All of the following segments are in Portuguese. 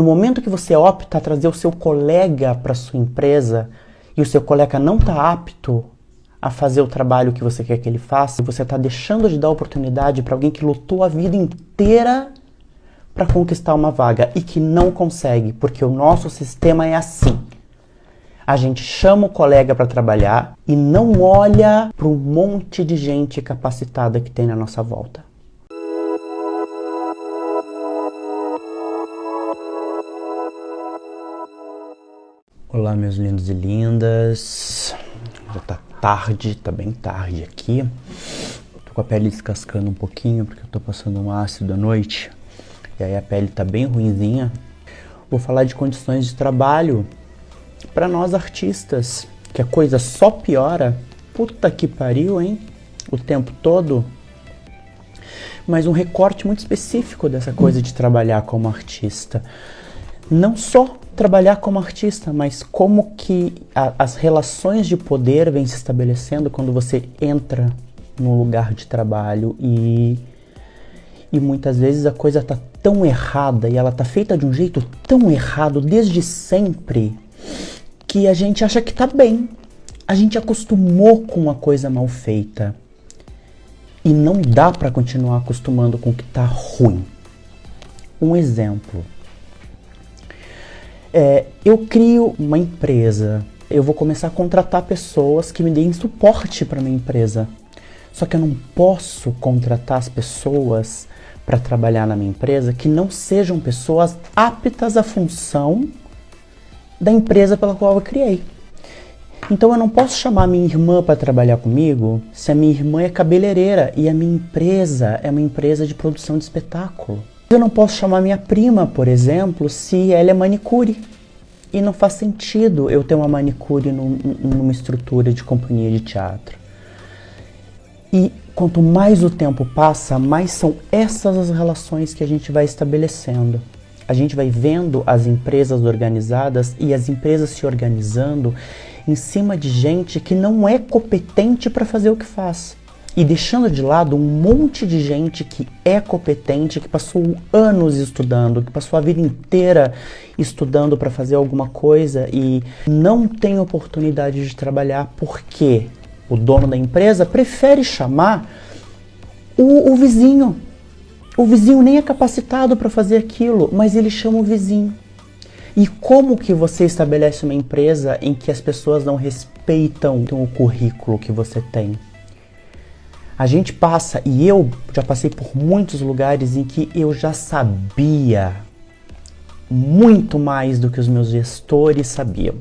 No momento que você opta a trazer o seu colega para sua empresa e o seu colega não está apto a fazer o trabalho que você quer que ele faça, você está deixando de dar oportunidade para alguém que lutou a vida inteira para conquistar uma vaga e que não consegue, porque o nosso sistema é assim. A gente chama o colega para trabalhar e não olha para um monte de gente capacitada que tem na nossa volta. Olá, meus lindos e lindas. Já tá tarde, tá bem tarde aqui. Tô com a pele descascando um pouquinho porque eu tô passando um ácido à noite. E aí a pele tá bem ruinzinha. Vou falar de condições de trabalho para nós artistas, que a coisa só piora. Puta que pariu, hein? O tempo todo. Mas um recorte muito específico dessa coisa de trabalhar como artista. Não só trabalhar como artista, mas como que as relações de poder vêm se estabelecendo quando você entra num lugar de trabalho e muitas vezes a coisa tá tão errada e ela tá feita de um jeito tão errado desde sempre que a gente acha que tá bem. A gente acostumou com uma coisa mal feita e não dá para continuar acostumando com o que tá ruim. Um exemplo. Eu crio uma empresa, eu vou começar a contratar pessoas que me deem suporte para minha empresa. Só que eu não posso contratar as pessoas para trabalhar na minha empresa que não sejam pessoas aptas à função da empresa pela qual eu criei. Então eu não posso chamar minha irmã para trabalhar comigo se a minha irmã é cabeleireira e a minha empresa é uma empresa de produção de espetáculo. Eu não posso chamar minha prima, por exemplo, se ela é manicure. E não faz sentido eu ter uma manicure numa estrutura de companhia de teatro. E quanto mais o tempo passa, mais são essas as relações que a gente vai estabelecendo. A gente vai vendo as empresas organizadas e as empresas se organizando em cima de gente que não é competente para fazer o que faz. E deixando de lado um monte de gente que é competente, que passou anos estudando, que passou a vida inteira estudando para fazer alguma coisa e não tem oportunidade de trabalhar porque o dono da empresa prefere chamar o vizinho. O vizinho nem é capacitado para fazer aquilo, mas ele chama o vizinho. E como que você estabelece uma empresa em que as pessoas não respeitam o currículo que você tem? A gente passa, e eu já passei por muitos lugares em que eu já sabia muito mais do que os meus gestores sabiam.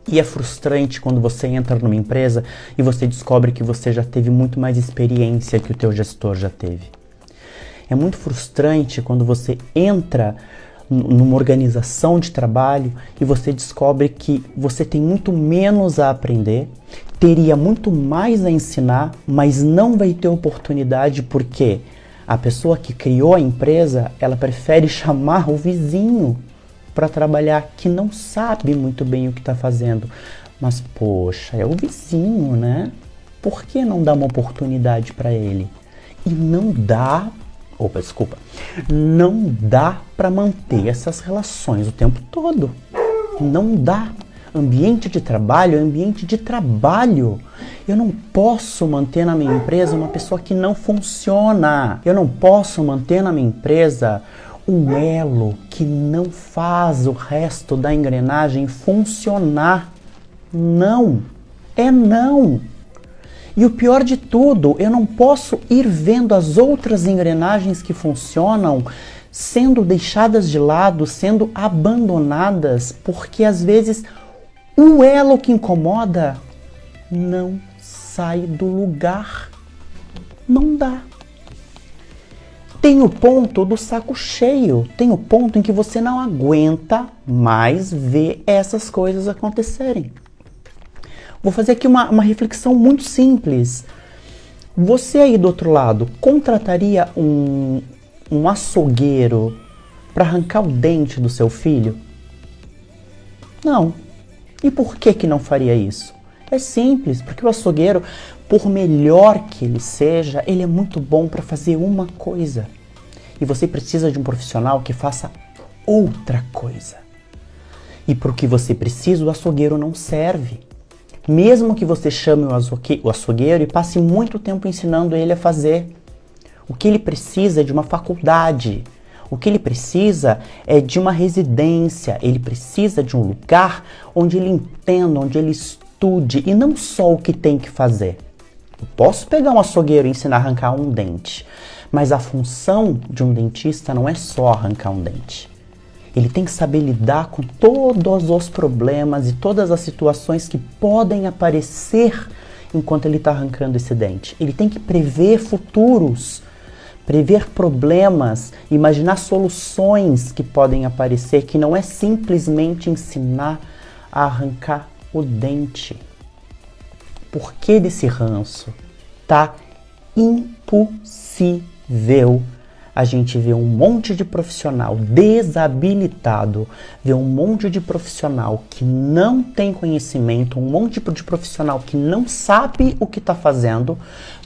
E é frustrante quando você entra numa empresa e você descobre que você já teve muito mais experiência que o teu gestor já teve. É muito frustrante quando você entra numa organização de trabalho e você descobre que você tem muito menos a aprender, teria muito mais a ensinar, mas não vai ter oportunidade porque a pessoa que criou a empresa, ela prefere chamar o vizinho para trabalhar que não sabe muito bem o que está fazendo. Mas poxa, é o vizinho, né? Por que não dar uma oportunidade para ele? E não dá para manter essas relações o tempo todo. Não dá. Ambiente de trabalho é ambiente de trabalho. Eu não posso manter na minha empresa uma pessoa que não funciona. Eu não posso manter na minha empresa um elo que não faz o resto da engrenagem funcionar. Não. É não. E o pior de tudo, eu não posso ir vendo as outras engrenagens que funcionam sendo deixadas de lado, sendo abandonadas, porque às vezes o elo que incomoda não sai do lugar. Não dá. Tem o ponto do saco cheio, tem o ponto em que você não aguenta mais ver essas coisas acontecerem. Vou fazer aqui uma reflexão muito simples. Você aí do outro lado, contrataria um açougueiro para arrancar o dente do seu filho? Não. E por que não faria isso? É simples, porque o açougueiro, por melhor que ele seja, ele é muito bom para fazer uma coisa. E você precisa de um profissional que faça outra coisa. E para o que você precisa, o açougueiro não serve. Mesmo que você chame o açougueiro e passe muito tempo ensinando ele a fazer. O que ele precisa é de uma faculdade. O que ele precisa é de uma residência. Ele precisa de um lugar onde ele entenda, onde ele estude. E não só o que tem que fazer. Eu posso pegar um açougueiro e ensinar a arrancar um dente. Mas a função de um dentista não é só arrancar um dente. Ele tem que saber lidar com todos os problemas e todas as situações que podem aparecer enquanto ele está arrancando esse dente. Ele tem que prever futuros, prever problemas, imaginar soluções que podem aparecer, que não é simplesmente ensinar a arrancar o dente. Por que desse ranço? Tá impossível a gente vê um monte de profissional desabilitado, vê um monte de profissional que não tem conhecimento, um monte de profissional que não sabe o que está fazendo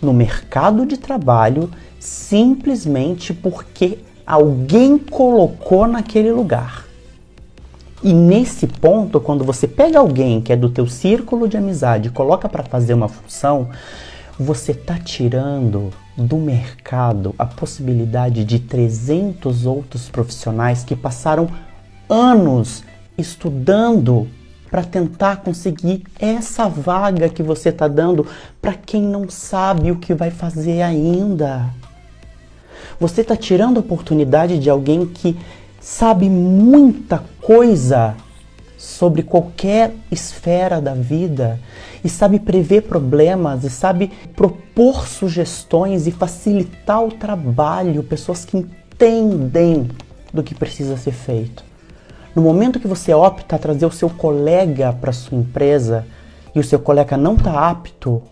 no mercado de trabalho, simplesmente porque alguém colocou naquele lugar. E nesse ponto, quando você pega alguém que é do teu círculo de amizade e coloca para fazer uma função, você está tirando do mercado a possibilidade de 300 outros profissionais que passaram anos estudando para tentar conseguir essa vaga que você está dando para quem não sabe o que vai fazer ainda. Você está tirando a oportunidade de alguém que sabe muita coisa sobre qualquer esfera da vida e sabe prever problemas e sabe propor sugestões e facilitar o trabalho, pessoas que entendem do que precisa ser feito. No momento que você opta a trazer o seu colega para sua empresa e o seu colega não está apto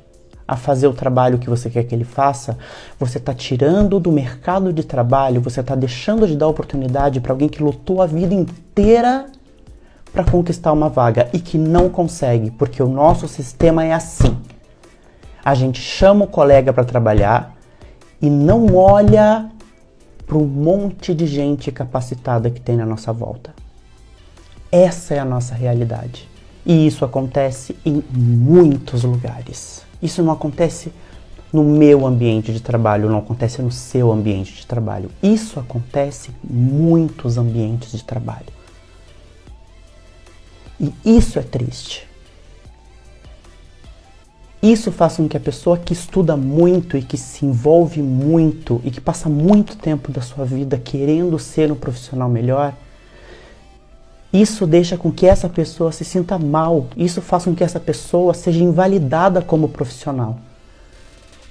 a fazer o trabalho que você quer que ele faça, você está tirando do mercado de trabalho, você está deixando de dar oportunidade para alguém que lutou a vida inteira para conquistar uma vaga e que não consegue, porque o nosso sistema é assim. A gente chama o colega para trabalhar e não olha para um monte de gente capacitada que tem na nossa volta. Essa é a nossa realidade. E isso acontece em muitos lugares. Isso não acontece no meu ambiente de trabalho, não acontece no seu ambiente de trabalho. Isso acontece em muitos ambientes de trabalho. E isso é triste. Isso faz com que a pessoa que estuda muito e que se envolve muito e que passa muito tempo da sua vida querendo ser um profissional melhor, isso deixa com que essa pessoa se sinta mal. Isso faz com que essa pessoa seja invalidada como profissional.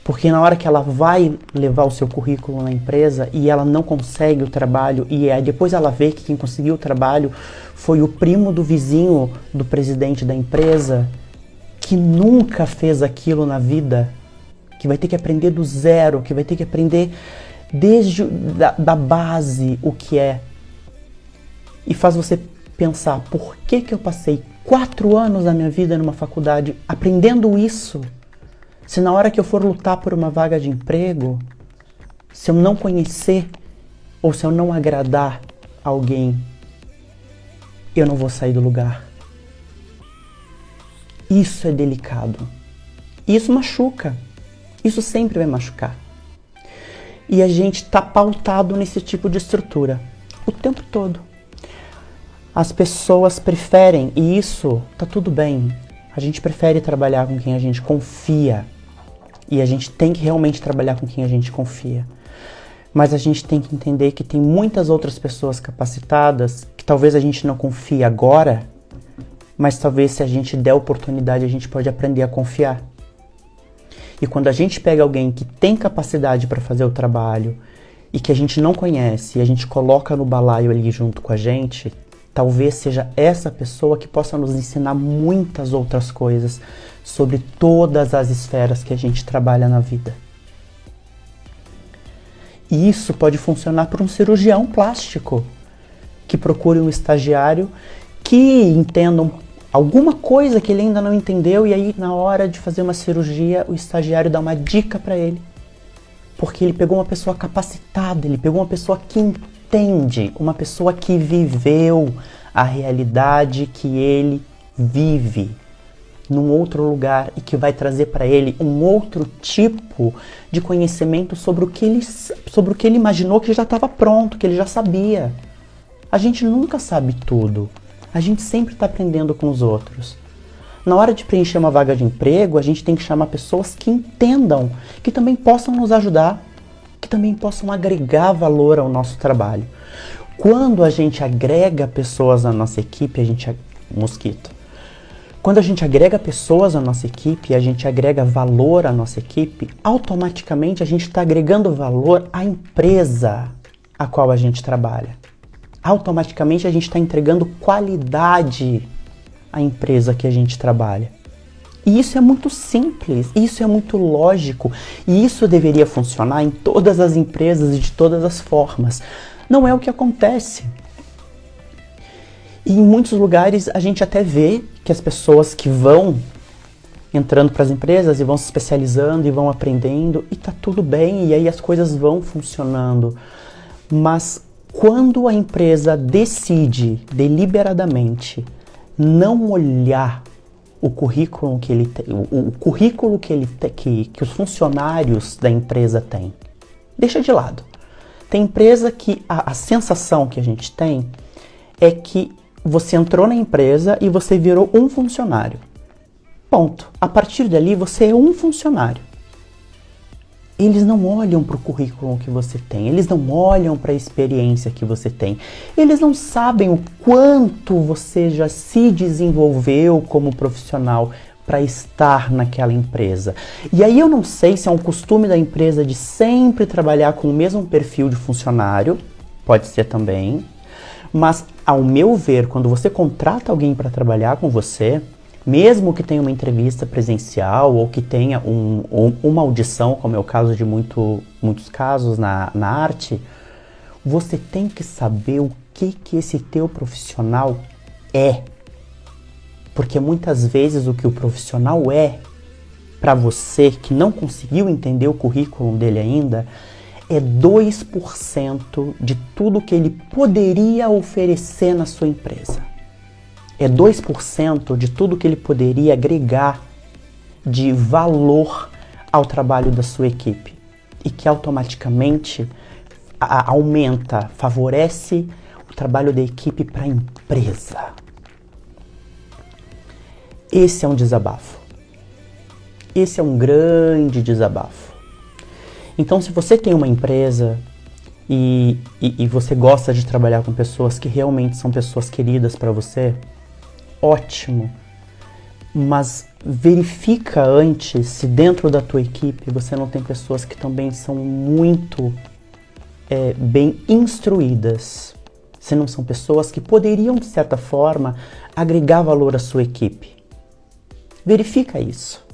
Porque na hora que ela vai levar o seu currículo na empresa e ela não consegue o trabalho e aí depois ela vê que quem conseguiu o trabalho foi o primo do vizinho do presidente da empresa que nunca fez aquilo na vida, que vai ter que aprender do zero, que vai ter que aprender desde da base o que é. E faz você pensar, por que eu passei 4 anos da minha vida numa faculdade aprendendo isso? Se na hora que eu for lutar por uma vaga de emprego, se eu não conhecer ou se eu não agradar alguém, eu não vou sair do lugar. Isso é delicado. Isso machuca. Isso sempre vai machucar. E a gente está pautado nesse tipo de estrutura o tempo todo. As pessoas preferem, e isso tá tudo bem, a gente prefere trabalhar com quem a gente confia. E a gente tem que realmente trabalhar com quem a gente confia. Mas a gente tem que entender que tem muitas outras pessoas capacitadas que talvez a gente não confie agora, mas talvez se a gente der oportunidade a gente pode aprender a confiar. E quando a gente pega alguém que tem capacidade para fazer o trabalho e que a gente não conhece e a gente coloca no balaio ali junto com a gente, talvez seja essa pessoa que possa nos ensinar muitas outras coisas sobre todas as esferas que a gente trabalha na vida. E isso pode funcionar para um cirurgião plástico que procure um estagiário que entenda alguma coisa que ele ainda não entendeu e aí na hora de fazer uma cirurgia o estagiário dá uma dica para ele. Porque ele pegou uma pessoa capacitada, ele pegou uma pessoa que entende, uma pessoa que viveu a realidade que ele vive num outro lugar e que vai trazer para ele um outro tipo de conhecimento sobre o que ele imaginou que já estava pronto, que ele já sabia. A gente nunca sabe tudo. A gente sempre está aprendendo com os outros. Na hora de preencher uma vaga de emprego, a gente tem que chamar pessoas que entendam, que também possam nos ajudar, que também possam agregar valor ao nosso trabalho. Quando a gente agrega pessoas na nossa equipe, Quando a gente agrega pessoas à nossa equipe, a gente agrega valor à nossa equipe, automaticamente a gente está agregando valor à empresa a qual a gente trabalha. Automaticamente a gente está entregando qualidade à empresa que a gente trabalha. E isso é muito simples, isso é muito lógico, e isso deveria funcionar em todas as empresas e de todas as formas. Não é o que acontece. E em muitos lugares a gente até vê que as pessoas que vão entrando para as empresas e vão se especializando e vão aprendendo, e tá tudo bem, e aí as coisas vão funcionando. Mas quando a empresa decide deliberadamente não olhar o currículo que ele tem, o currículo que os funcionários da empresa têm, deixa de lado. Tem empresa que a sensação que a gente tem é que você entrou na empresa e você virou um funcionário. Ponto. A partir dali você é um funcionário. Eles não olham para o currículo que você tem, eles não olham para a experiência que você tem, eles não sabem o quanto você já se desenvolveu como profissional para estar naquela empresa. E aí eu não sei se é um costume da empresa de sempre trabalhar com o mesmo perfil de funcionário, pode ser também, mas ao meu ver, quando você contrata alguém para trabalhar com você, mesmo que tenha uma entrevista presencial ou que tenha uma audição, como é o caso de muitos casos na arte, você tem que saber o que esse teu profissional é. Porque muitas vezes o que o profissional é, para você que não conseguiu entender o currículo dele ainda, é 2% de tudo que ele poderia oferecer na sua empresa. É 2% de tudo que ele poderia agregar de valor ao trabalho da sua equipe. E que automaticamente aumenta, favorece o trabalho da equipe para a empresa. Esse é um desabafo. Esse é um grande desabafo. Então, se você tem uma empresa e você gosta de trabalhar com pessoas que realmente são pessoas queridas para você, ótimo, mas verifica antes se dentro da tua equipe você não tem pessoas que também são muito bem instruídas, se não são pessoas que poderiam, de certa forma, agregar valor à sua equipe. Verifica isso,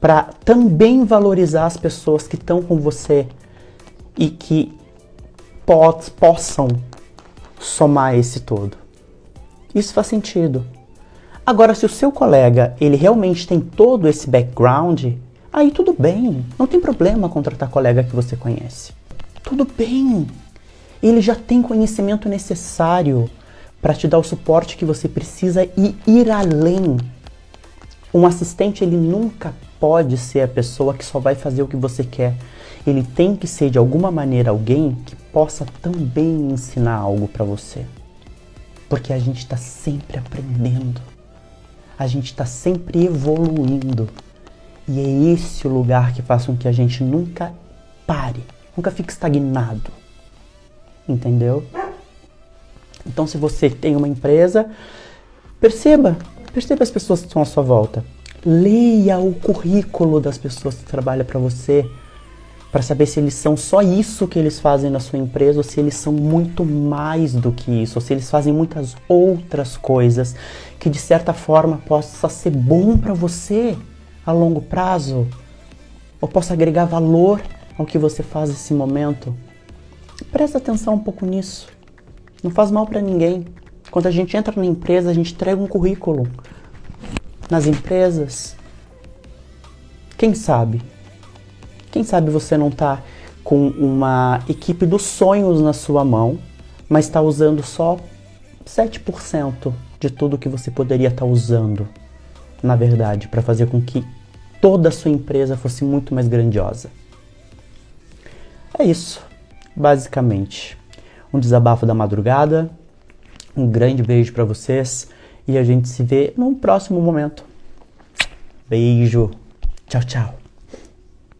para também valorizar as pessoas que estão com você e que possam somar esse todo. Isso faz sentido. Agora, se o seu colega, ele realmente tem todo esse background, aí tudo bem. Não tem problema contratar colega que você conhece. Tudo bem. Ele já tem conhecimento necessário para te dar o suporte que você precisa e ir além. Um assistente, ele nunca pode ser a pessoa que só vai fazer o que você quer. Ele tem que ser, de alguma maneira, alguém que possa também ensinar algo para você. Porque a gente está sempre aprendendo, a gente está sempre evoluindo. E é esse o lugar que faz com que a gente nunca pare, nunca fique estagnado. Entendeu? Então, se você tem uma empresa, perceba as pessoas que estão à sua volta. Leia o currículo das pessoas que trabalham para você, para saber se eles são só isso que eles fazem na sua empresa, ou se eles são muito mais do que isso, ou se eles fazem muitas outras coisas que de certa forma possa ser bom para você a longo prazo, ou possa agregar valor ao que você faz nesse momento. Presta atenção um pouco nisso. Não faz mal para ninguém. Quando a gente entra na empresa, a gente entrega um currículo. Nas empresas, quem sabe? Quem sabe você não está com uma equipe dos sonhos na sua mão, mas está usando só 7% de tudo que você poderia estar usando, na verdade, para fazer com que toda a sua empresa fosse muito mais grandiosa. É isso, basicamente. Um desabafo da madrugada, um grande beijo para vocês e a gente se vê num próximo momento. Beijo, tchau, tchau.